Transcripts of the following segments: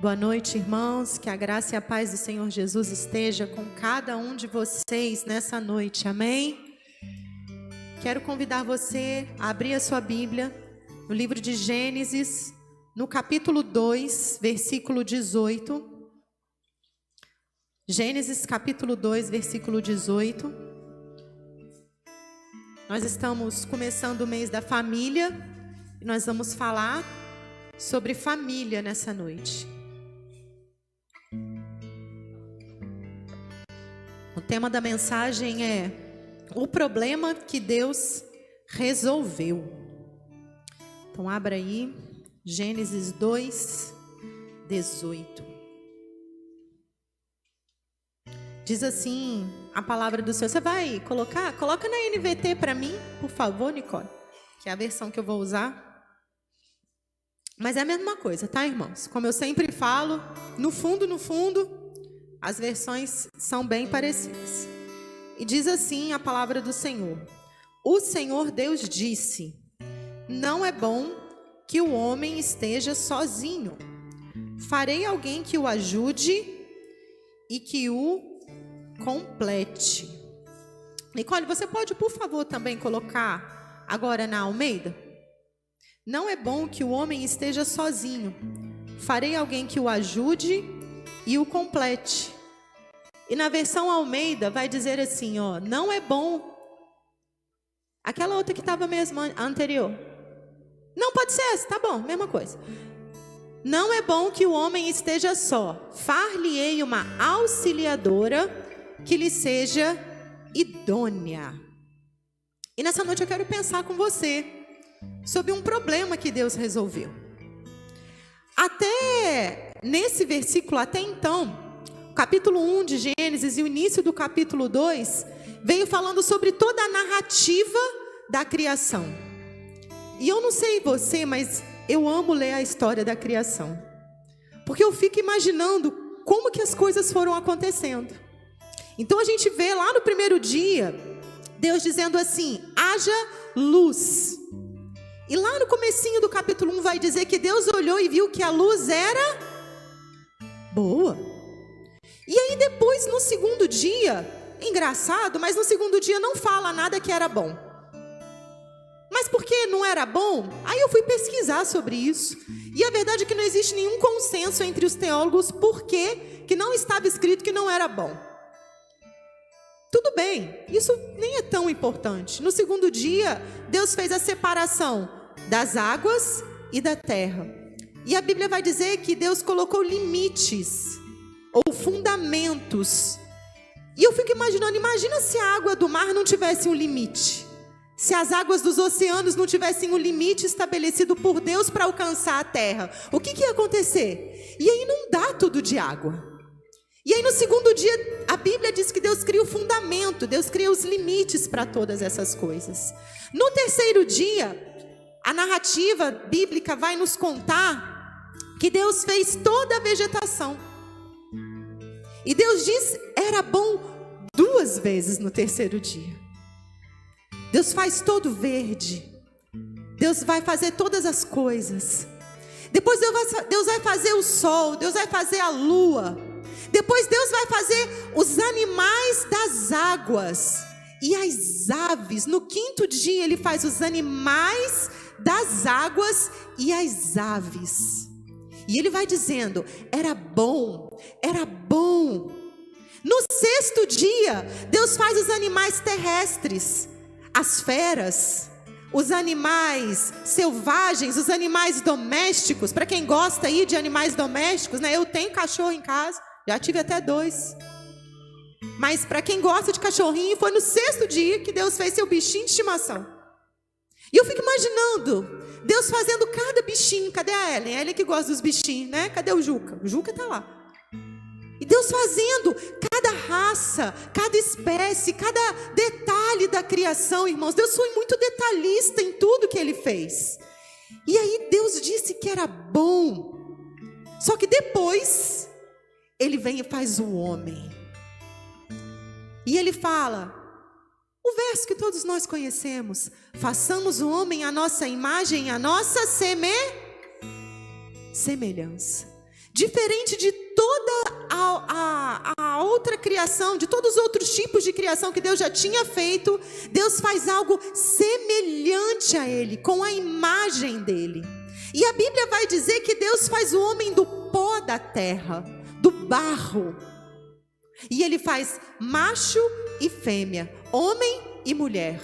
Boa noite, irmãos. Que a graça e a paz do Senhor Jesus esteja com cada um de vocês nessa noite. Amém? Quero convidar você a abrir a sua Bíblia no livro de Gênesis, no capítulo 2, versículo 18. Gênesis, capítulo 2, versículo 18. Nós estamos começando o mês da família e nós vamos falar sobre família nessa noite. O tema da mensagem é o problema que Deus resolveu. Então abra aí, Gênesis 2, 18. Diz assim a palavra do Senhor. Você vai colocar? Coloca na NVT para mim, por favor, Nicole, que é a versão que eu vou usar. Mas é a mesma coisa, tá, irmãos? Como eu sempre falo, no fundo, as versões são bem parecidas. E diz assim a palavra do Senhor. O Senhor Deus disse: não é bom que o homem esteja sozinho. Farei alguém que o ajude e que o complete. Nicole, você pode, por favor, também colocar agora na Almeida? Não é bom que o homem esteja sozinho. Farei alguém que o ajude e o complete. E na versão Almeida vai dizer assim, ó, não é bom. Aquela outra que estava mesmo anterior. Não pode ser essa, tá bom, mesma coisa. Não é bom que o homem esteja só. Far-lhe-ei uma auxiliadora que lhe seja idônea. E nessa noite eu quero pensar com você sobre um problema que Deus resolveu. Até nesse versículo, até então, capítulo 1 de Gênesis e o início do capítulo 2, veio falando sobre toda a narrativa da criação. E eu não sei você, mas eu amo ler a história da criação. Porque eu fico imaginando como que as coisas foram acontecendo. Então a gente vê lá no primeiro dia, Deus dizendo assim, haja luz. E lá no comecinho do capítulo 1 vai dizer que Deus olhou e viu que a luz era boa. E aí depois no segundo dia, engraçado, mas no segundo dia não fala nada que era bom. Mas por que não era bom? Aí eu fui pesquisar sobre isso. E a verdade é que não existe nenhum consenso entre os teólogos por que não estava escrito que não era bom. Tudo bem, isso nem é tão importante. No segundo dia, Deus fez a separação das águas e da terra. E a Bíblia vai dizer que Deus colocou limites ou fundamentos. E eu fico imaginando, imagina se a água do mar não tivesse um limite. Se as águas dos oceanos não tivessem um limite estabelecido por Deus para alcançar a terra. O que ia acontecer? Ia inundar tudo de água. E aí no segundo dia, a Bíblia diz que Deus cria o fundamento, Deus cria os limites para todas essas coisas. No terceiro dia, a narrativa bíblica vai nos contar que Deus fez toda a vegetação. E Deus diz, era bom 2 vezes no terceiro dia. Deus faz todo verde. Deus vai fazer todas as coisas. Depois Deus vai fazer o sol, Deus vai fazer a lua. Depois Deus vai fazer os animais das águas e as aves. No 5º dia Ele faz os animais das águas e as aves. E Ele vai dizendo, era bom, era bom. No 6º dia, Deus faz os animais terrestres, as feras, os animais selvagens, os animais domésticos. Para quem gosta aí de animais domésticos, né? Eu tenho cachorro em casa. Já tive até 2. Mas para quem gosta de cachorrinho, foi no 6º dia que Deus fez seu bichinho de estimação. E eu fico imaginando Deus fazendo cada bichinho. Cadê a Ellen? A Ellen que gosta dos bichinhos, né? Cadê o Juca? O Juca tá lá. E Deus fazendo cada raça, cada espécie, cada detalhe da criação, irmãos. Deus foi muito detalhista em tudo que Ele fez. E aí Deus disse que era bom. Só que depois Ele vem e faz o homem. E Ele fala, o verso que todos nós conhecemos, façamos o homem à nossa imagem, à nossa semelhança. Diferente de toda a outra criação, de todos os outros tipos de criação que Deus já tinha feito, Deus faz algo semelhante a Ele, com a imagem dEle. E a Bíblia vai dizer que Deus faz o homem do pó da terra, do barro. E Ele faz macho e fêmea, homem e mulher.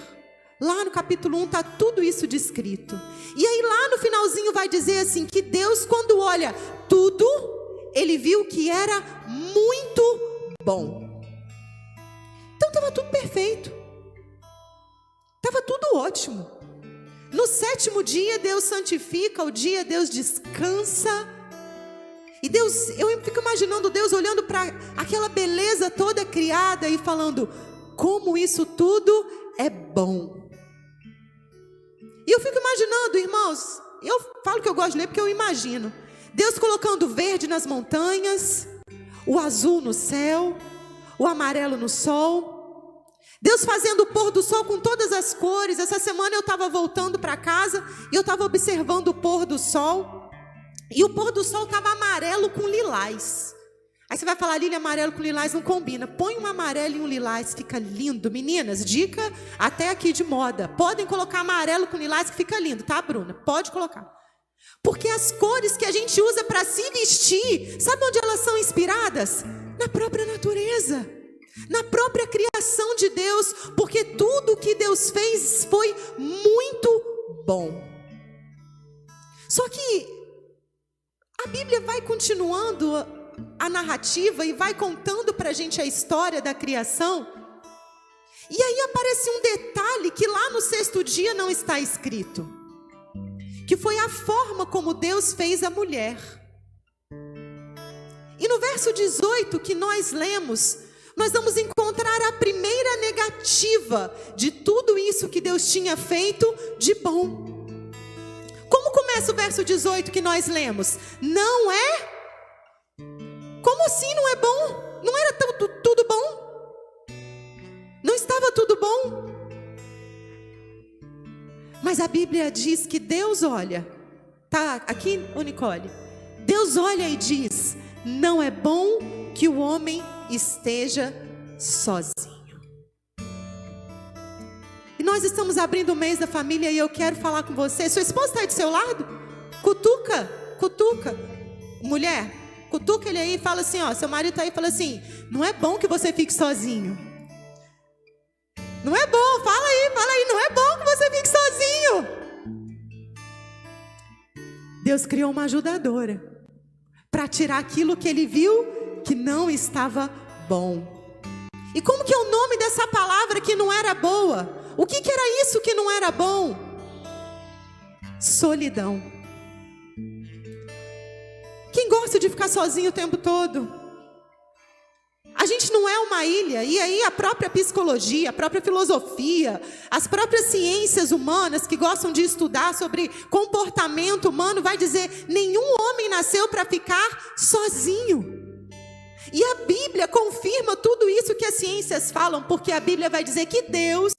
Lá no capítulo 1 está tudo isso descrito. E aí lá no finalzinho vai dizer assim, que Deus, quando olha tudo, Ele viu que era muito bom. Então estava tudo perfeito. Estava tudo ótimo. No 7º dia Deus santifica o dia, Deus descansa. E Deus, eu fico imaginando Deus olhando para aquela beleza toda criada e falando, como isso tudo é bom. E eu fico imaginando, irmãos, eu falo que eu gosto de ler porque eu imagino. Deus colocando o verde nas montanhas, o azul no céu, o amarelo no sol. Deus fazendo o pôr do sol com todas as cores. Essa semana eu estava voltando para casa e eu estava observando o pôr do sol. E o pôr do sol estava amarelo com lilás. Aí você vai falar, Lília, amarelo com lilás não combina. Põe um amarelo e um lilás, fica lindo. Meninas, dica até aqui de moda. Podem colocar amarelo com lilás que fica lindo, tá, Bruna? Pode colocar. Porque as cores que a gente usa para se vestir, sabe onde elas são inspiradas? Na própria natureza, na própria criação de Deus. Porque tudo que Deus fez foi muito bom. Só que a Bíblia vai continuando a narrativa e vai contando para a gente a história da criação. E aí aparece um detalhe que lá no 6º dia não está escrito, que foi a forma como Deus fez a mulher. E no verso 18 que nós lemos, nós vamos encontrar a primeira negativa de tudo isso que Deus tinha feito de bom. Como começa o verso 18 que nós lemos? Não é? Como assim não é bom? Não era tudo bom? Não estava tudo bom? Mas a Bíblia diz que Deus olha. Tá aqui, ô Nicole? Deus olha e diz, não é bom que o homem esteja sozinho. E nós estamos abrindo o mês da família e eu quero falar com você. Sua esposa está aí do seu lado? Cutuca. Mulher, cutuca ele aí e fala assim, ó, seu marido está aí e fala assim, não é bom que você fique sozinho. Não é bom, fala aí, não é bom que você fique sozinho. Deus criou uma ajudadora para tirar aquilo que ele viu que não estava bom. E como que é o nome dessa palavra que não era boa? O que era isso que não era bom? Solidão. Quem gosta de ficar sozinho o tempo todo? A gente não é uma ilha. E aí a própria psicologia, a própria filosofia, as próprias ciências humanas que gostam de estudar sobre comportamento humano vai dizer, nenhum homem nasceu para ficar sozinho. E a Bíblia confirma tudo isso que as ciências falam, porque a Bíblia vai dizer que Deus,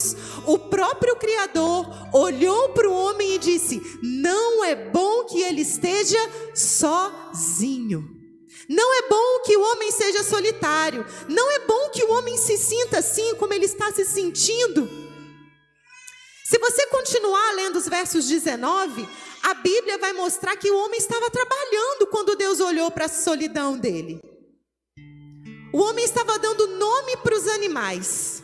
o próprio Criador, olhou para o homem e disse, não é bom que ele esteja sozinho. Não é bom que o homem seja solitário. Não é bom que o homem se sinta assim como ele está se sentindo. Se você continuar lendo os versos 19, a Bíblia vai mostrar que o homem estava trabalhando quando Deus olhou para a solidão dele. O homem estava dando nome para os animais.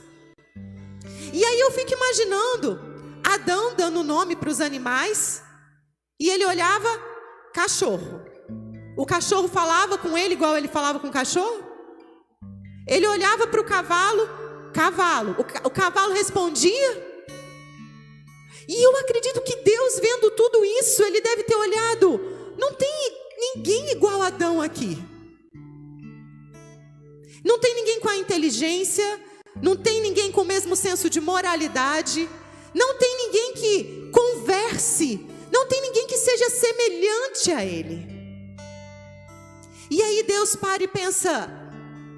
E aí eu fico imaginando Adão dando nome para os animais. E ele olhava, cachorro. O cachorro falava com ele igual ele falava com o cachorro? Ele olhava para o cavalo, cavalo. O cavalo respondia. E eu acredito que Deus, vendo tudo isso, ele deve ter olhado. Não tem ninguém igual a Adão aqui. Não tem ninguém com a inteligência, não tem ninguém com o mesmo senso de moralidade, não tem ninguém que converse, não tem ninguém que seja semelhante a ele. E aí Deus para e pensa,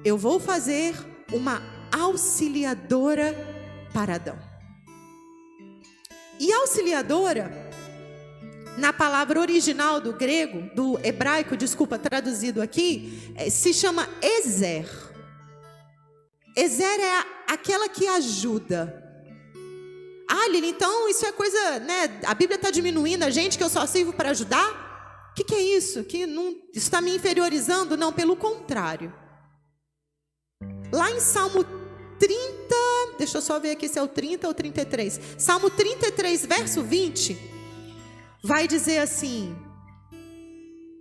eu vou fazer uma auxiliadora para Adão. E auxiliadora na palavra original do grego, do hebraico, desculpa, traduzido aqui, se chama Ezer. Ezer é aquela que ajuda. Ah, Lili, então isso é coisa, né? A Bíblia está diminuindo a gente, que eu só sirvo para ajudar? O que é isso? Que não, isso está me inferiorizando? Não, pelo contrário. Lá em Salmo 30, deixa eu só ver aqui se é o 30 ou 33. Salmo 33, verso 20, vai dizer assim: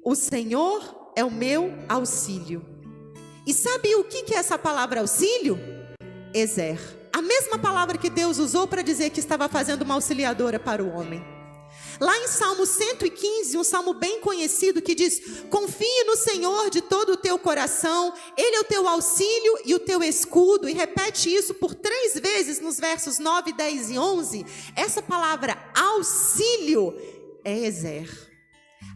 o Senhor é o meu auxílio. E sabe o que é essa palavra auxílio? Ezer. A mesma palavra que Deus usou para dizer que estava fazendo uma auxiliadora para o homem. Lá em Salmo 115, um salmo bem conhecido que diz: confie no Senhor de todo o teu coração, Ele é o teu auxílio e o teu escudo. E repete isso por 3 vezes nos versos 9, 10 e 11. Essa palavra auxílio é Ezer.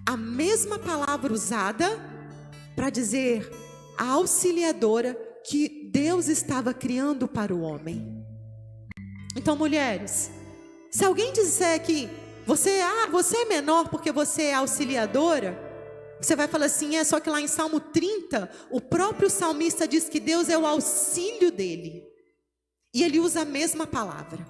A mesma palavra usada para dizer a auxiliadora que Deus estava criando para o homem. Então, mulheres, se alguém disser que você é menor porque você é auxiliadora, você vai falar assim: só que lá em Salmo 30, o próprio salmista diz que Deus é o auxílio dele. E ele usa a mesma palavra.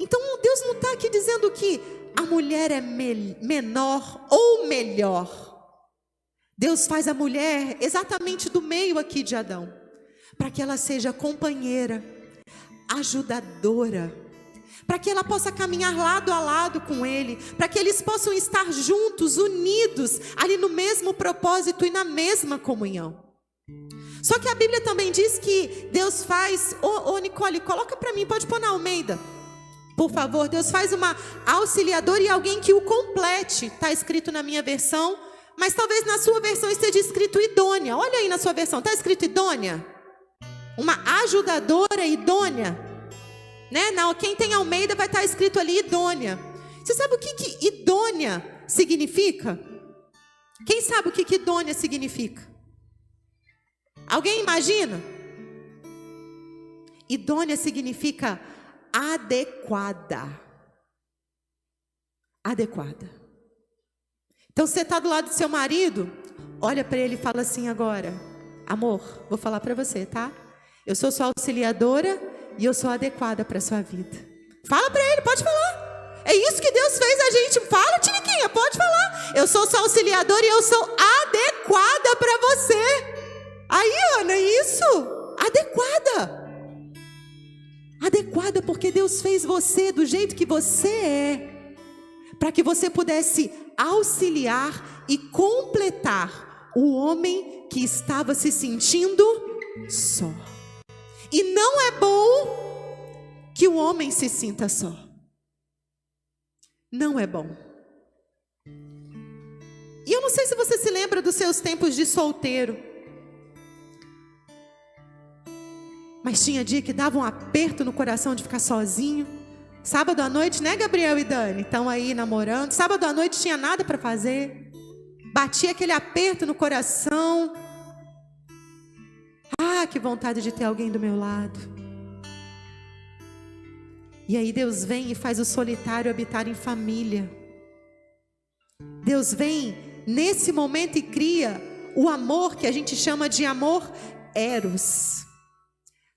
Então, Deus não está aqui dizendo que a mulher é menor ou melhor. Deus faz a mulher exatamente do meio aqui de Adão, para que ela seja companheira, ajudadora, para que ela possa caminhar lado a lado com Ele, para que eles possam estar juntos, unidos, ali no mesmo propósito e na mesma comunhão. Só que a Bíblia também diz que Deus faz... Nicole, coloca para mim, pode pôr na Almeida, por favor. Deus faz uma auxiliadora e alguém que o complete. Está escrito na minha versão, mas talvez na sua versão esteja escrito idônea. Olha aí na sua versão, está escrito idônea? Uma ajudadora idônea, né? Não, quem tem Almeida vai estar escrito ali idônea. Você sabe o que idônea significa? Quem sabe o que idônea significa? Alguém imagina? Idônea significa adequada. Adequada. Então você está do lado do seu marido, olha para ele e fala assim agora: amor, vou falar para você, tá? Eu sou sua auxiliadora e eu sou adequada para a sua vida. Fala para ele, pode falar. É isso que Deus fez a gente. Fala, Tiniquinha, pode falar. Eu sou sua auxiliadora e eu sou adequada para você. Aí, Ana, isso, adequada. Adequada porque Deus fez você do jeito que você é, para que você pudesse auxiliar e completar o homem que estava se sentindo só. E não é bom que o homem se sinta só. Não é bom. E eu não sei se você se lembra dos seus tempos de solteiro, mas tinha dia que dava um aperto no coração de ficar sozinho. Sábado à noite, né, Gabriel e Dani? Estão aí namorando. Sábado à noite tinha nada para fazer. Batia aquele aperto no coração. Ah, que vontade de ter alguém do meu lado. E aí Deus vem e faz o solitário habitar em família. Deus vem nesse momento e cria o amor que a gente chama de amor eros.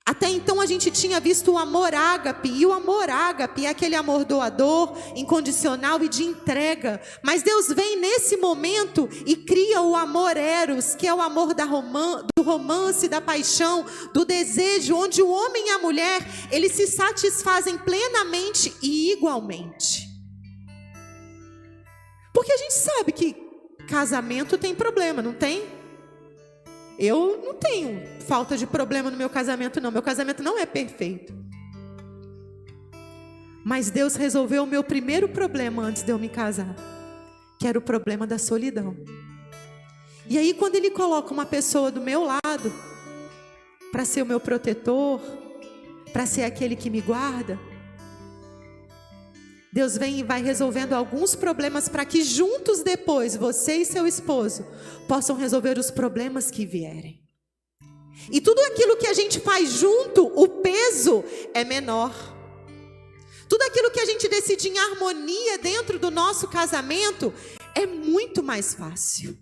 Até então a gente tinha visto o amor ágape, e o amor ágape é aquele amor doador, incondicional e de entrega. Mas Deus vem nesse momento e cria o amor eros, que é o amor do romance, da paixão, do desejo, onde o homem e a mulher, eles se satisfazem plenamente e igualmente. Porque a gente sabe que casamento tem problema, não tem? Eu não tenho falta de problema no meu casamento, não. Meu casamento não é perfeito. Mas Deus resolveu o meu primeiro problema antes de eu me casar, que era o problema da solidão. E aí, quando Ele coloca uma pessoa do meu lado, para ser o meu protetor, para ser aquele que me guarda, Deus vem e vai resolvendo alguns problemas para que juntos depois, você e seu esposo, possam resolver os problemas que vierem. E tudo aquilo que a gente faz junto, o peso é menor. Tudo aquilo que a gente decide em harmonia dentro do nosso casamento é muito mais fácil.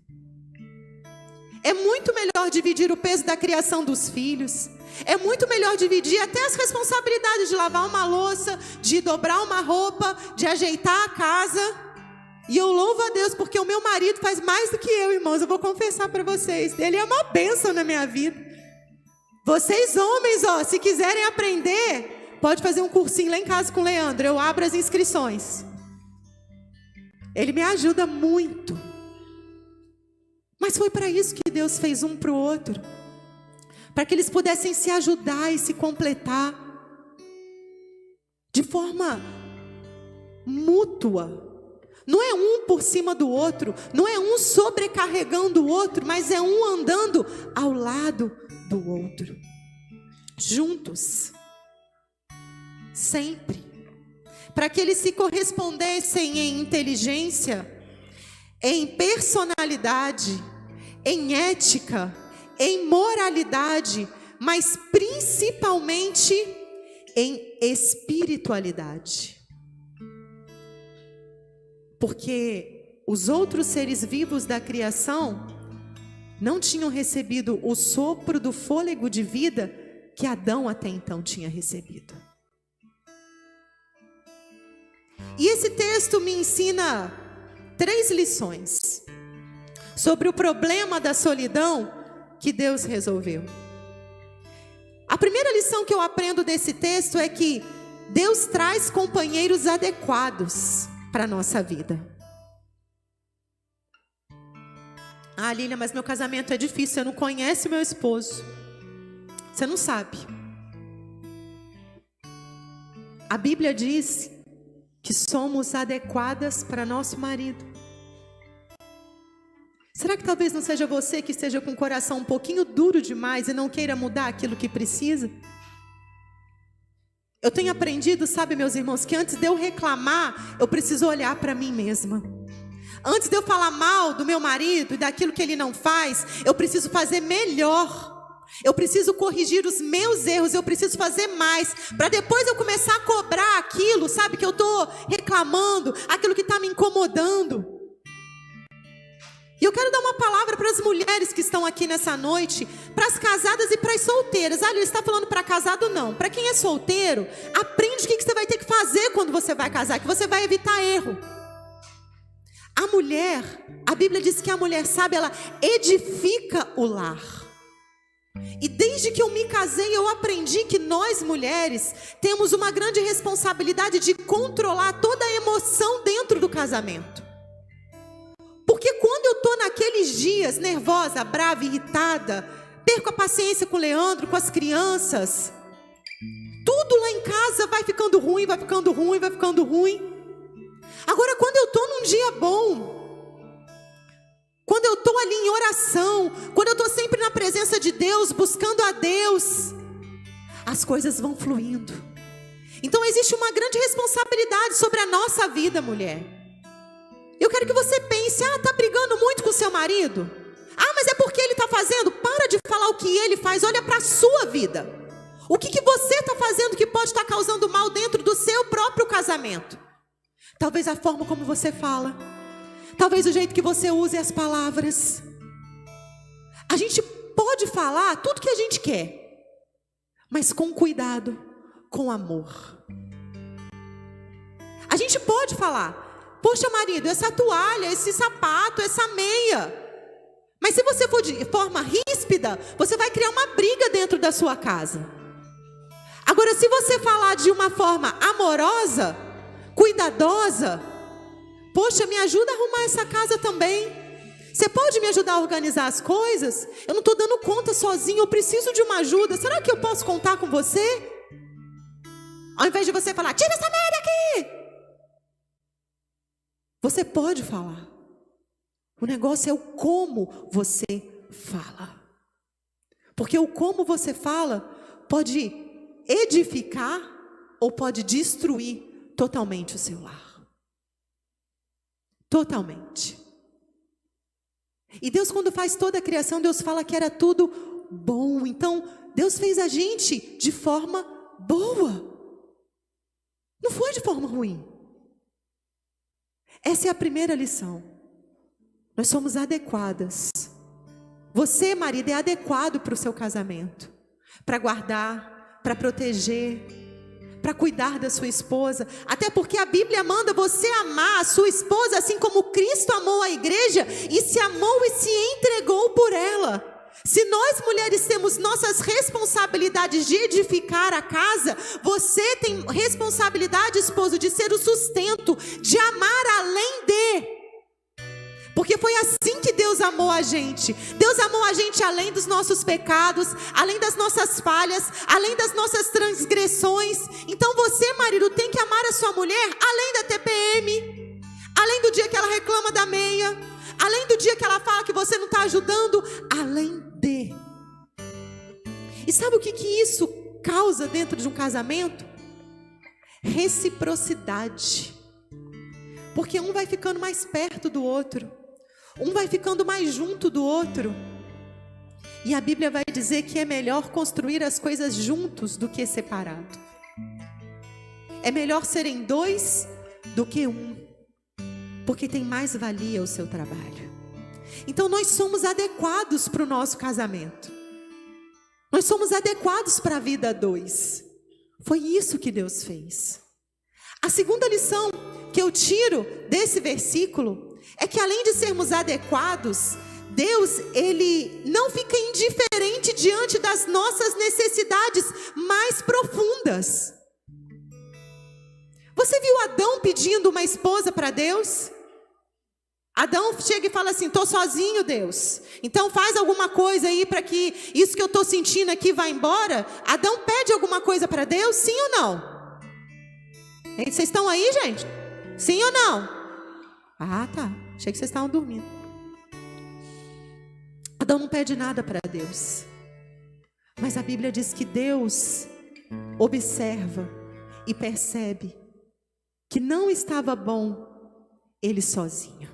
É muito melhor dividir o peso da criação dos filhos. É muito melhor dividir até as responsabilidades de lavar uma louça, de dobrar uma roupa, de ajeitar a casa. E eu louvo a Deus porque o meu marido faz mais do que eu, irmãos. Eu vou confessar para vocês. Ele é uma bênção na minha vida. Vocês homens, se quiserem aprender, pode fazer um cursinho lá em casa com o Leandro. Eu abro as inscrições. Ele me ajuda muito. Mas foi para isso que Deus fez um para o outro. Para que eles pudessem se ajudar e se completar. De forma mútua. Não é um por cima do outro. Não é um sobrecarregando o outro. Mas é um andando ao lado do outro. Juntos. Sempre. Para que eles se correspondessem em inteligência, em personalidade, em ética, em moralidade, mas principalmente em espiritualidade. Porque os outros seres vivos da criação não tinham recebido o sopro do fôlego de vida que Adão até então tinha recebido. E esse texto me ensina 3 lições sobre o problema da solidão que Deus resolveu. A primeira lição que eu aprendo desse texto é que Deus traz companheiros adequados para a nossa vida. Ah, Lília, mas meu casamento é difícil, você não conhece meu esposo. Você não sabe. A Bíblia diz que somos adequadas para nosso marido. Será que talvez não seja você que esteja com o coração um pouquinho duro demais e não queira mudar aquilo que precisa? Eu tenho aprendido, sabe, meus irmãos, que antes de eu reclamar, eu preciso olhar para mim mesma. Antes de eu falar mal do meu marido e daquilo que ele não faz, eu preciso fazer melhor. Eu preciso corrigir os meus erros, eu preciso fazer mais, para depois eu começar a cobrar aquilo, sabe, que eu estou reclamando, aquilo que está me incomodando. E eu quero dar uma palavra para as mulheres que estão aqui nessa noite, para as casadas e para as solteiras. Ah, ele está falando para casado não, para quem é solteiro, aprende o que você vai ter que fazer quando você vai casar, que você vai evitar erro. A mulher, a Bíblia diz que a mulher sábia, ela edifica o lar. E desde que eu me casei, eu aprendi que nós mulheres temos uma grande responsabilidade de controlar toda a emoção dentro do casamento. Porque quando eu estou naqueles dias nervosa, brava, irritada, perco a paciência com o Leandro, com as crianças, tudo lá em casa vai ficando ruim, vai ficando ruim, vai ficando ruim. Agora quando eu estou num dia bom, quando eu estou ali em oração, quando eu estou sempre na presença de Deus, buscando a Deus, as coisas vão fluindo. Então existe uma grande responsabilidade sobre a nossa vida, mulher. Eu quero que você pense, está brigando muito com seu marido? Mas é porque ele está fazendo? Para de falar o que ele faz, olha para a sua vida. O que você está fazendo que pode estar causando mal dentro do seu próprio casamento? Talvez a forma como você fala. Talvez o jeito que você use as palavras. A gente pode falar tudo que a gente quer, mas com cuidado, com amor. A gente pode falar, poxa marido, essa toalha, esse sapato, essa meia. Mas se você for de forma ríspida, você vai criar uma briga dentro da sua casa. Agora, se você falar de uma forma amorosa, cuidadosa, poxa, me ajuda a arrumar essa casa também. Você pode me ajudar a organizar as coisas? Eu não estou dando conta sozinho, eu preciso de uma ajuda. Será que eu posso contar com você? Ao invés de você falar, tira essa merda aqui. Você pode falar. O negócio é o como você fala. Porque o como você fala pode edificar ou pode destruir totalmente o seu lar. Totalmente. E Deus, quando faz toda a criação, Deus fala que era tudo bom. Então, Deus fez a gente de forma boa. Não foi de forma ruim. Essa é a primeira lição. Nós somos adequadas. Você, marido, é adequado para o seu casamento, para guardar, para proteger, para cuidar da sua esposa. Até porque a Bíblia manda você amar a sua esposa assim como Cristo amou a igreja e se amou e se entregou por ela. Se nós mulheres temos nossas responsabilidades de edificar a casa, você tem responsabilidade, esposo, de ser o sustento, de amar além de. Porque foi assim que Deus amou a gente. Deus amou a gente além dos nossos pecados, além das nossas falhas, além das nossas transgressões. Então você, marido, tem que amar a sua mulher além da TPM, além do dia que ela reclama da meia, além do dia que ela fala que você não está ajudando, além de. E sabe o que isso causa dentro de um casamento? Reciprocidade. Porque um vai ficando mais perto do outro, um vai ficando mais junto do outro. E a Bíblia vai dizer que é melhor construir as coisas juntos do que separado. É melhor serem dois do que um, porque tem mais valia o seu trabalho. Então nós somos adequados para o nosso casamento. Nós somos adequados para a vida a dois. Foi isso que Deus fez. A segunda lição que eu tiro desse versículo é que além de sermos adequados, Deus, Ele não fica indiferente diante das nossas necessidades mais profundas. Você viu Adão pedindo uma esposa para Deus? Adão chega e fala assim: estou sozinho, Deus, então faz alguma coisa aí para que isso que eu estou sentindo aqui vá embora. Adão pede alguma coisa para Deus, sim ou não? Vocês estão aí, gente? Sim ou não? Ah, tá, achei que vocês estavam dormindo. Adão não pede nada para Deus, mas a Bíblia diz que Deus observa e percebe que não estava bom ele sozinho.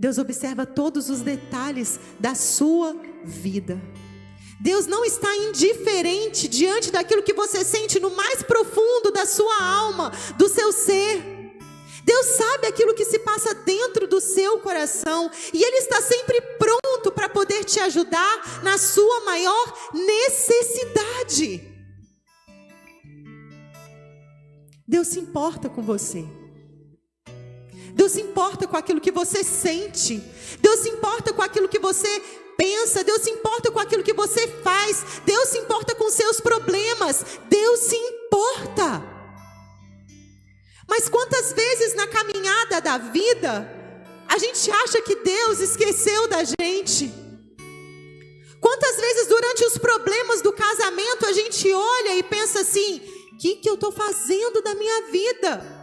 Deus observa todos os detalhes da sua vida. Deus não está indiferente diante daquilo que você sente no mais profundo da sua alma, do seu ser. Deus sabe aquilo que se passa dentro do seu coração e Ele está sempre pronto para poder te ajudar na sua maior necessidade. Deus se importa com você. Deus se importa com aquilo que você sente. Deus se importa com aquilo que você pensa. Deus se importa com aquilo que você faz. Deus se importa com seus problemas. Deus se importa. Mas quantas vezes na caminhada da vida a gente acha que Deus esqueceu da gente? Quantas vezes durante os problemas do casamento a gente olha e pensa assim: o que eu estou fazendo da minha vida?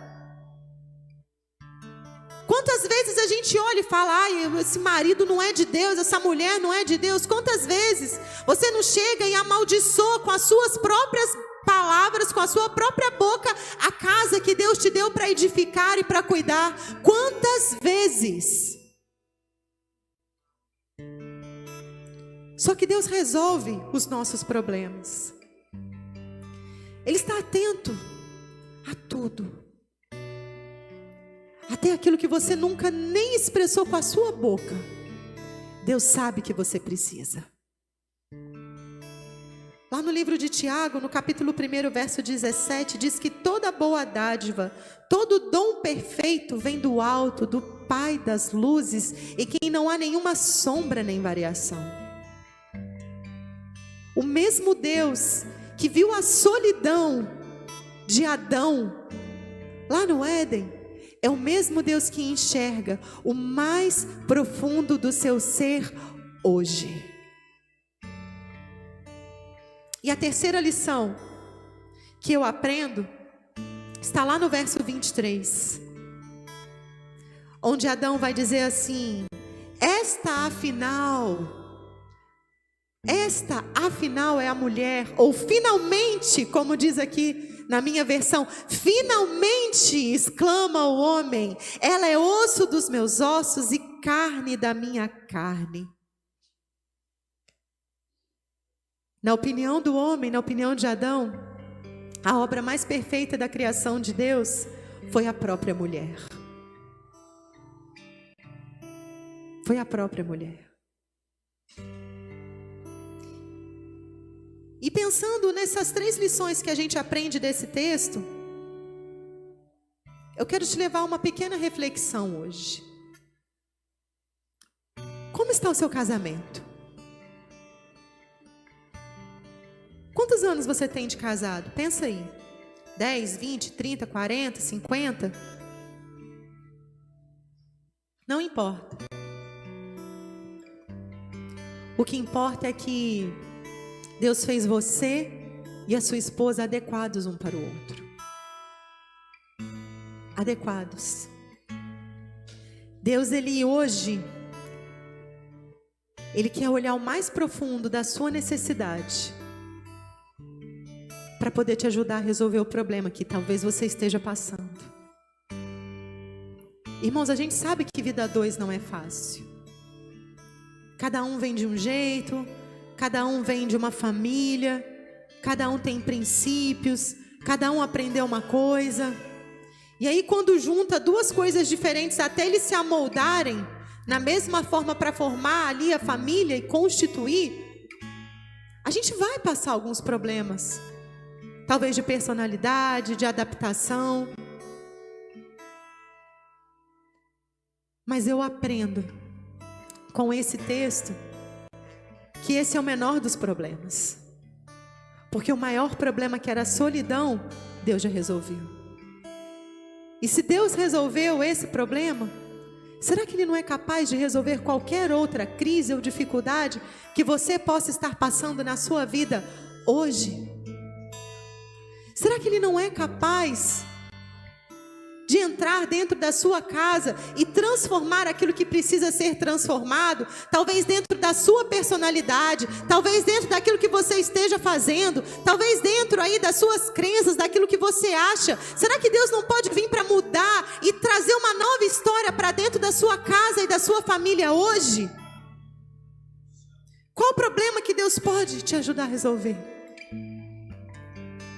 Quantas vezes a gente olha e fala: ai, esse marido não é de Deus, essa mulher não é de Deus. Quantas vezes você não chega e amaldiçoa com as suas próprias palavras, com a sua própria boca, a casa que Deus te deu para edificar e para cuidar? Quantas vezes? Só que Deus resolve os nossos problemas. Ele está atento a tudo. Até aquilo que você nunca nem expressou com a sua boca, Deus sabe que você precisa. Lá no livro de Tiago, no capítulo 1, verso 17, diz que toda boa dádiva, todo dom perfeito vem do alto, do Pai das luzes, e que não há nenhuma sombra nem variação. O mesmo Deus que viu a solidão de Adão lá no Éden, é o mesmo Deus que enxerga o mais profundo do seu ser hoje. E a terceira lição que eu aprendo está lá no verso 23, onde Adão vai dizer assim: esta afinal é a mulher, ou finalmente, como diz aqui na minha versão, finalmente, exclama o homem, ela é osso dos meus ossos e carne da minha carne. Na opinião do homem, na opinião de Adão, A obra mais perfeita da criação de Deus foi a própria mulher. Foi a própria mulher. E pensando nessas 3 lições que a gente aprende desse texto, eu quero te levar a uma pequena reflexão hoje. Como está o seu casamento? Quantos anos você tem de casado? Pensa aí. 10, 20, 30, 40, 50? Não importa. O que importa é que Deus fez você e a sua esposa adequados um para o outro. Adequados. Deus, Ele hoje, Ele quer olhar o mais profundo da sua necessidade para poder te ajudar a resolver o problema que talvez você esteja passando. Irmãos, a gente sabe que vida a 2 não é fácil. Cada um vem de um jeito, cada um vem de uma família, cada um tem princípios, cada um aprendeu uma coisa. E aí quando junta 2 coisas diferentes até eles se amoldarem na mesma forma para formar ali a família e constituir, a gente vai passar alguns problemas. Talvez de personalidade, de adaptação. Mas eu aprendo com esse texto que esse é o menor dos problemas. Porque o maior problema, que era a solidão, Deus já resolveu. E se Deus resolveu esse problema, será que Ele não é capaz de resolver qualquer outra crise ou dificuldade que você possa estar passando na sua vida hoje? Será que Ele não é capaz de entrar dentro da sua casa e transformar aquilo que precisa ser transformado? Talvez dentro da sua personalidade, talvez dentro daquilo que você esteja fazendo, talvez dentro aí das suas crenças, daquilo que você acha. Será que Deus não pode vir para mudar e trazer uma nova história para dentro da sua casa e da sua família hoje? Qual o problema que Deus pode te ajudar a resolver?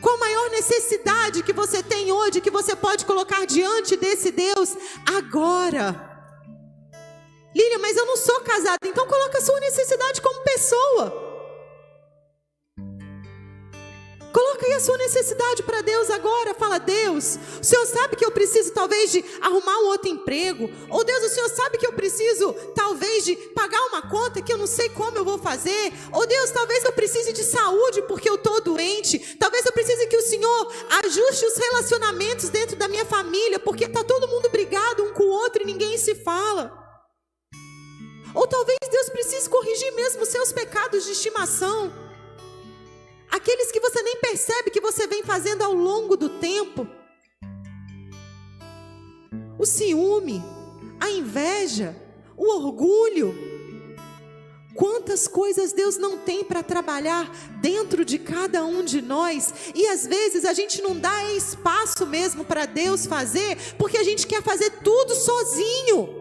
Qual a maior necessidade que você tem hoje, que você pode colocar diante desse Deus agora? Lília, mas eu não sou casada. Então coloca a sua necessidade como pessoa. Coloca aí a sua necessidade para Deus agora. Fala: Deus, o Senhor sabe que eu preciso talvez de arrumar um outro emprego. Ou Deus, o Senhor sabe que eu preciso talvez de pagar uma conta que eu não sei como eu vou fazer. Ou Deus, talvez eu precise de saúde porque eu estou doente. Talvez eu precise que o Senhor ajuste os relacionamentos dentro da minha família, porque está todo mundo brigado um com o outro e ninguém se fala. Ou talvez Deus precise corrigir mesmo os seus pecados de estimação, aqueles que você nem percebe que você vem fazendo ao longo do tempo. O ciúme, a inveja, o orgulho. Quantas coisas Deus não tem para trabalhar dentro de cada um de nós. E às vezes a gente não dá espaço mesmo para Deus fazer, porque a gente quer fazer tudo sozinho.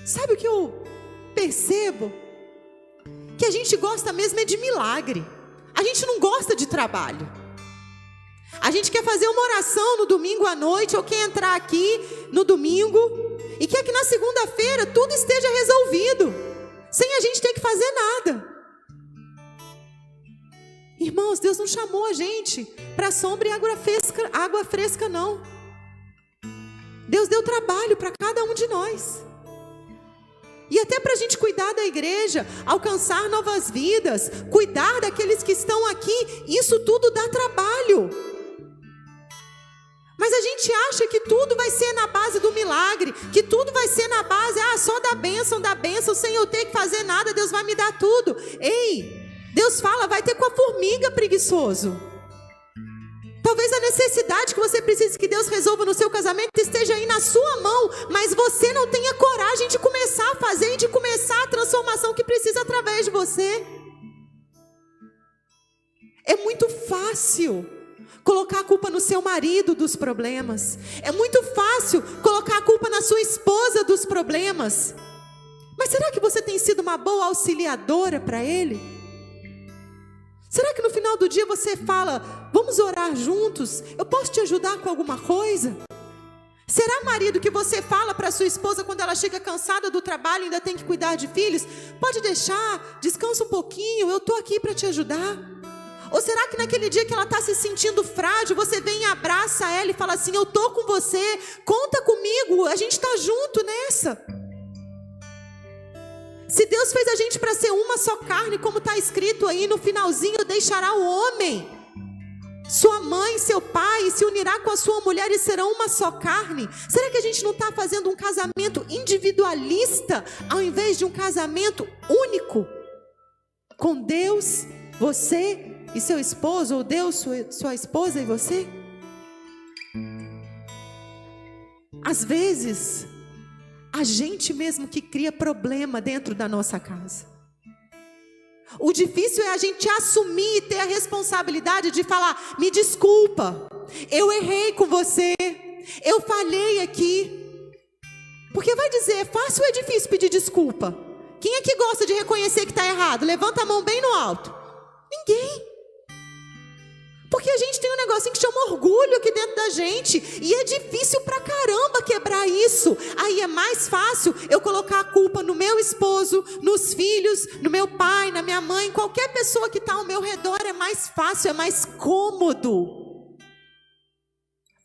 Sabe o que eu percebo? Que a gente gosta mesmo é de milagre. A gente não gosta de trabalho. A gente quer fazer uma oração no domingo à noite, ou quer entrar aqui no domingo e quer que na segunda-feira tudo esteja resolvido, sem a gente ter que fazer nada. Irmãos, Deus não chamou a gente para sombra e água fresca não. Deus deu trabalho para cada um de nós. E até para a gente cuidar da igreja, alcançar novas vidas, cuidar daqueles que estão aqui, isso tudo dá trabalho. Mas a gente acha que tudo vai ser na base do milagre, que tudo vai ser na base, só da bênção, sem eu ter que fazer nada, Deus vai me dar tudo. Ei, Deus fala, vai ter com a formiga, preguiçoso. Talvez a necessidade que você precisa que Deus resolva no seu casamento esteja aí na sua mão, mas você não tenha coragem de começar a fazer e de começar a transformação que precisa através de você. É muito fácil colocar a culpa no seu marido dos problemas. É muito fácil colocar a culpa na sua esposa dos problemas. Mas será que você tem sido uma boa auxiliadora para ele? Será que no final do dia você fala, vamos orar juntos? Eu posso te ajudar com alguma coisa? Será, marido, que você fala para sua esposa quando ela chega cansada do trabalho e ainda tem que cuidar de filhos? Pode deixar, descansa um pouquinho, eu estou aqui para te ajudar. Ou será que naquele dia que ela está se sentindo frágil, você vem e abraça ela e fala assim, eu estou com você, conta comigo, a gente está junto nessa. Se Deus fez a gente para ser uma só carne, como está escrito aí no finalzinho, deixará o homem, sua mãe, seu pai, se unirá com a sua mulher e serão uma só carne. Será que a gente não está fazendo um casamento individualista, ao invés de um casamento único? Com Deus, você e seu esposo, ou Deus, sua esposa e você? Às vezes, a gente mesmo que cria problema dentro da nossa casa. O difícil é a gente assumir e ter a responsabilidade de falar, me desculpa, eu errei com você, eu falhei aqui. Porque vai dizer, é fácil ou é difícil pedir desculpa? Quem é que gosta de reconhecer que está errado? Levanta a mão bem no alto. Ninguém. Porque a gente tem um negocinho que chama orgulho aqui dentro da gente. E é difícil pra caramba quebrar isso. Aí é mais fácil eu colocar a culpa no meu esposo, nos filhos, no meu pai, na minha mãe. Qualquer pessoa que está ao meu redor é mais fácil, é mais cômodo.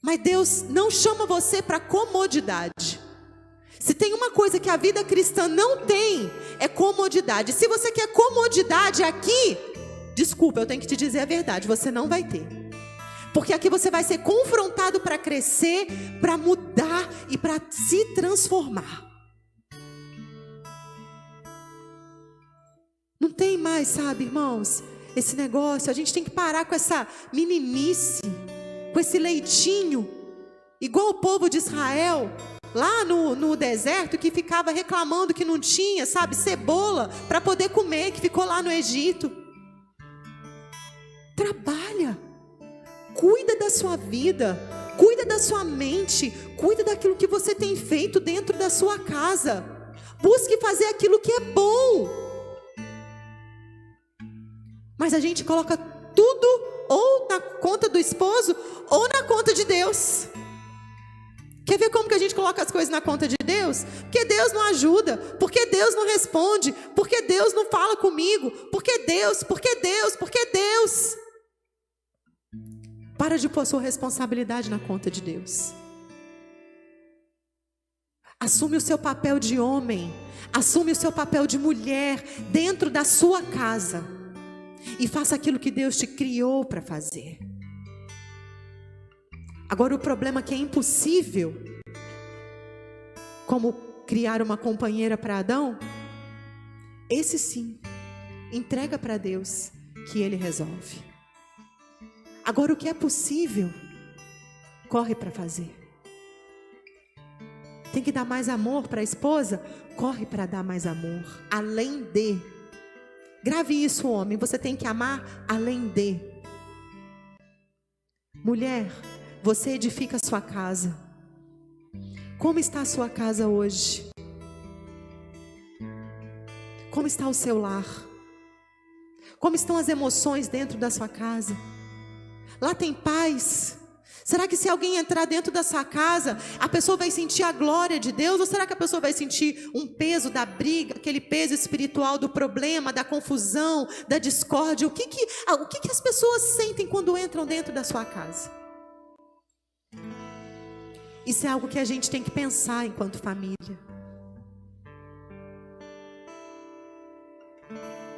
Mas Deus não chama você para comodidade. Se tem uma coisa que a vida cristã não tem, é comodidade. Se você quer comodidade aqui, desculpa, eu tenho que te dizer a verdade, você não vai ter. Porque aqui você vai ser confrontado para crescer, para mudar e para se transformar. Não tem mais, sabe, irmãos, esse negócio, a gente tem que parar com essa meninice, com esse leitinho, igual o povo de Israel, lá no deserto, que ficava reclamando que não tinha, sabe, cebola para poder comer, que ficou lá no Egito. Trabalha, cuida da sua vida, cuida da sua mente, cuida daquilo que você tem feito dentro da sua casa. Busque fazer aquilo que é bom. Mas a gente coloca tudo ou na conta do esposo ou na conta de Deus. Quer ver como que a gente coloca as coisas na conta de Deus? Porque Deus não ajuda, porque Deus não responde, porque Deus não fala comigo, porque Deus. Para de pôr sua responsabilidade na conta de Deus. Assume o seu papel de homem, assume o seu papel de mulher dentro da sua casa e faça aquilo que Deus te criou para fazer. Agora o problema é que é impossível, como criar uma companheira para Adão, esse sim, entrega para Deus que Ele resolve. Agora o que é possível, corre para fazer. Tem que dar mais amor para a esposa? Corre para dar mais amor, além de. Grave isso, homem, você tem que amar além de. Mulher, você edifica a sua casa. Como está a sua casa hoje? Como está o seu lar? Como estão as emoções dentro da sua casa? Lá tem paz? Será que se alguém entrar dentro da sua casa, a pessoa vai sentir a glória de Deus? Ou será que a pessoa vai sentir um peso da briga, aquele peso espiritual do problema, da confusão, da discórdia? O que as pessoas sentem quando entram dentro da sua casa? Isso é algo que a gente tem que pensar enquanto família.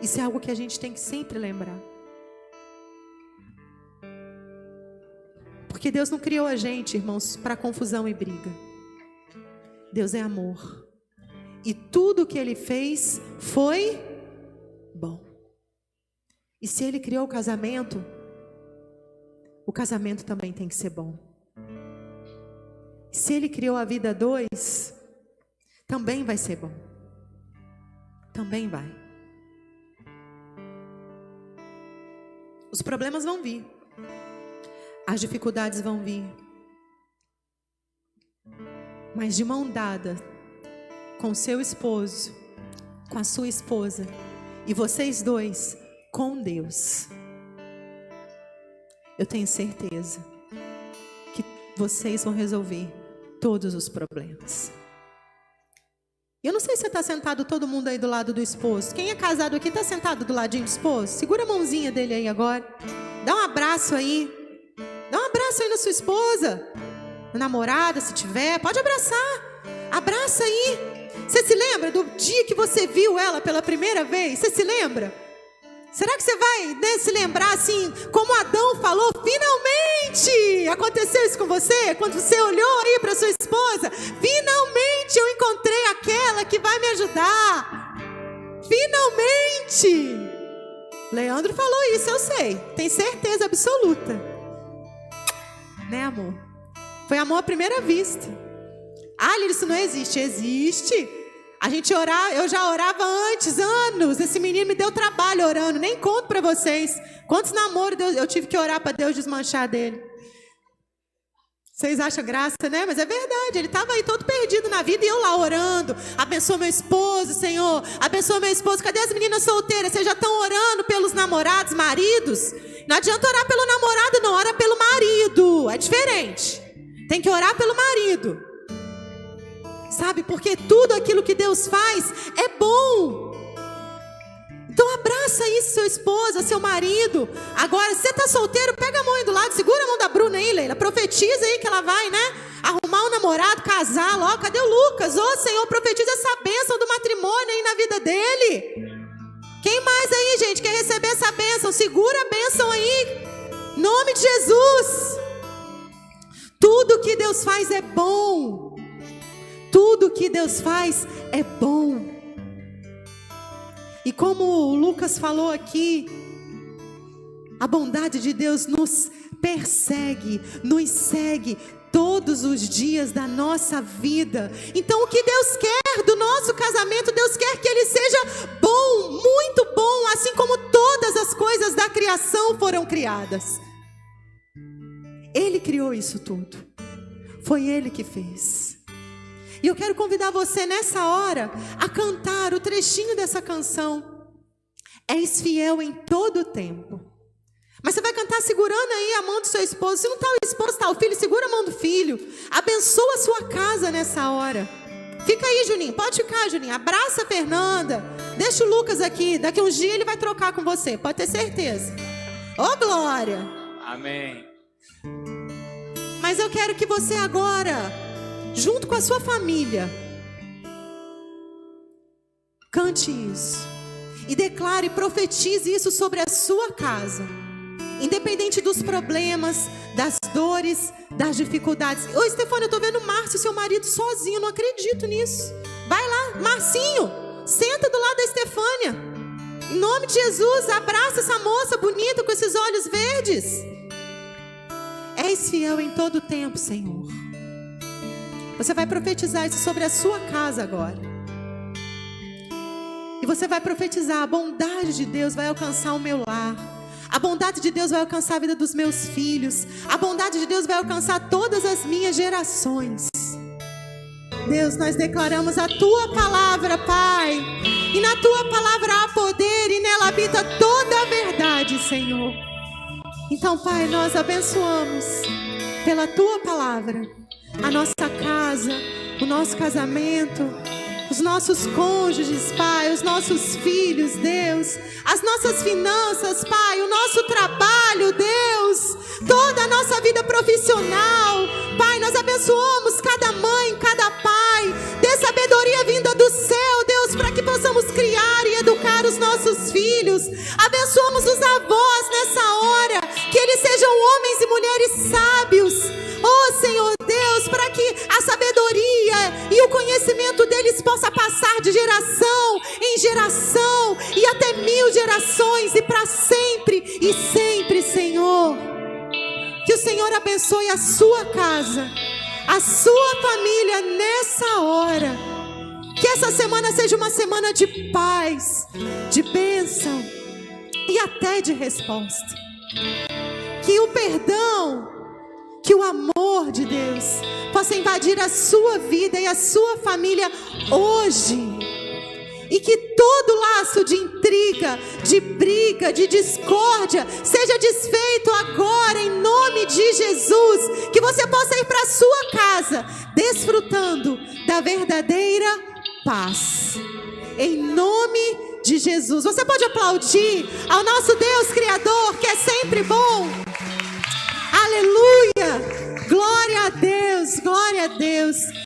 Isso é algo que a gente tem que sempre lembrar. Porque Deus não criou a gente, irmãos, para confusão e briga. Deus é amor. E tudo que Ele fez foi bom. E se Ele criou o casamento também tem que ser bom. Se Ele criou a vida a dois, também vai ser bom. Também vai. Os problemas vão vir. As dificuldades vão vir. Mas de mão dada com seu esposo, com a sua esposa, e vocês dois com Deus, eu tenho certeza que vocês vão resolver todos os problemas. Eu não sei se está sentado todo mundo aí do lado do esposo. Quem é casado aqui está sentado do ladinho do esposo? Segura a mãozinha dele aí agora. Dá um abraço aí. Dá um abraço aí na sua esposa, na namorada, se tiver. Pode abraçar. Abraça aí. Você se lembra do dia que você viu ela pela primeira vez? Você se lembra? Será que você vai, né, se lembrar assim, como Adão falou, finalmente aconteceu isso com você? Quando você olhou aí para sua esposa, finalmente eu encontrei aquela que vai me ajudar. Finalmente. Leandro falou isso, eu sei. Tem certeza absoluta. Né, amor? Foi amor à primeira vista. Ah, Lília, isso não existe. Existe. A gente orava, eu já orava antes, anos. Esse menino me deu trabalho orando. Nem conto para vocês quantos namoros eu tive que orar para Deus desmanchar dele. Vocês acham graça, né? Mas é verdade. Ele estava aí todo perdido na vida e eu lá orando. Abençoa meu esposo, Senhor. Abençoa meu esposo. Cadê as meninas solteiras? Vocês já estão orando pelos namorados, maridos? Não adianta orar pelo namorado, não. Ora pelo marido. É diferente. Tem que orar pelo marido. Sabe, porque tudo aquilo que Deus faz é bom. Então abraça aí seu esposa, seu marido. Agora, se você está solteiro, pega a mão aí do lado, segura a mão da Bruna aí, Leila. Profetiza aí que ela vai, né, arrumar um namorado, casar logo. Cadê o Lucas? Ô Senhor, profetiza essa bênção do matrimônio aí na vida dele. Quem mais aí, gente, quer receber essa bênção? Segura a bênção aí, em nome de Jesus. Tudo que Deus faz é bom. Tudo que Deus faz é bom. E como o Lucas falou aqui, a bondade de Deus nos persegue, nos segue todos os dias da nossa vida. Então o que Deus quer do nosso casamento, Deus quer que ele seja bom, muito bom, assim como todas as coisas da criação foram criadas. Ele criou isso tudo. Foi Ele que fez. E eu quero convidar você nessa hora a cantar o trechinho dessa canção. És fiel em todo o tempo. Mas você vai cantar segurando aí a mão do seu esposo. Se não está o esposo, está o filho, segura a mão do filho. Abençoa a sua casa nessa hora. Fica aí, Juninho. Pode ficar, Juninho. Abraça a Fernanda. Deixa o Lucas aqui. Daqui uns dias ele vai trocar com você. Pode ter certeza. Ô, glória. Amém. Mas eu quero que você agora, junto com a sua família, cante isso e declare, profetize isso sobre a sua casa, independente dos problemas, das dores, das dificuldades. Ô Stefano, eu estou vendo o Márcio, seu marido, sozinho, não acredito nisso. Vai lá, Marcinho, senta do lado da Estefânia, em nome de Jesus, abraça essa moça bonita com esses olhos verdes. És fiel em todo o tempo, Senhor. Você vai profetizar isso sobre a sua casa agora. E você vai profetizar: a bondade de Deus vai alcançar o meu lar. A bondade de Deus vai alcançar a vida dos meus filhos. A bondade de Deus vai alcançar todas as minhas gerações. Deus, nós declaramos a Tua palavra, Pai. E na Tua palavra há poder e nela habita toda a verdade, Senhor. Então, Pai, nós abençoamos pela Tua palavra a nossa casa, o nosso casamento, os nossos cônjuges, Pai, os nossos filhos, Deus, as nossas finanças, Pai, o nosso trabalho, Deus, toda a nossa vida profissional, Pai, nós abençoamos cada mãe, cada pai, dê sabedoria vinda do céu, Deus, para que possamos criar e educar os nossos filhos. Abençoamos os avós nessa hora, que eles sejam homens e mulheres sábios, oh Senhor Deus, para que a sabedoria e o conhecimento deles possa passar de geração em geração e até 1000 gerações e para sempre e sempre, Senhor. Que o Senhor abençoe a sua casa, a sua família nessa hora. Que essa semana seja uma semana de paz, de bênção e até de resposta. Que o perdão, que o amor de Deus possa invadir a sua vida e a sua família hoje. E que todo lar laço de intriga, de briga, de discórdia seja desfeito agora em nome de Jesus. Que você possa ir para a sua casa desfrutando da verdadeira paz. Em nome de Jesus. Você pode aplaudir ao nosso Deus Criador, que é sempre bom. Aleluia! Glória a Deus, glória a Deus.